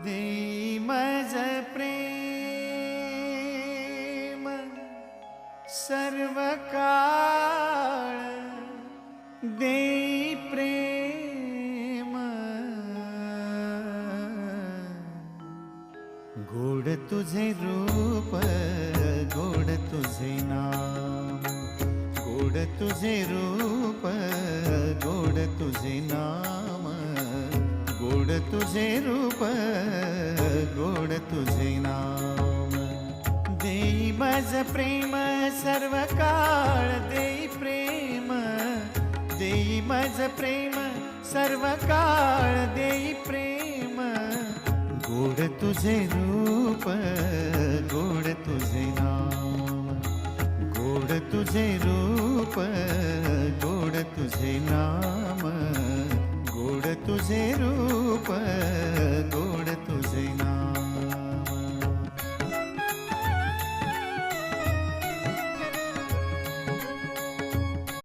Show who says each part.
Speaker 1: देई मज प्रेम सर्व काळ, देई प्रेम गोड तुझे रूप, गोड तुझे नाम, गोड तुझे रूप, गोड तुझे नाम, गोड तुझे रूप, गोड तुझे नाम. देई मज प्रेम सर्व काळ, देई प्रेम, देई मज प्रेम सर्व काळ, देई प्रेम गोड तुझे रूप, गोड तुझे नाम, गोड तुझे रूप, गोड तुझे नाम, गोड तुझे रूप,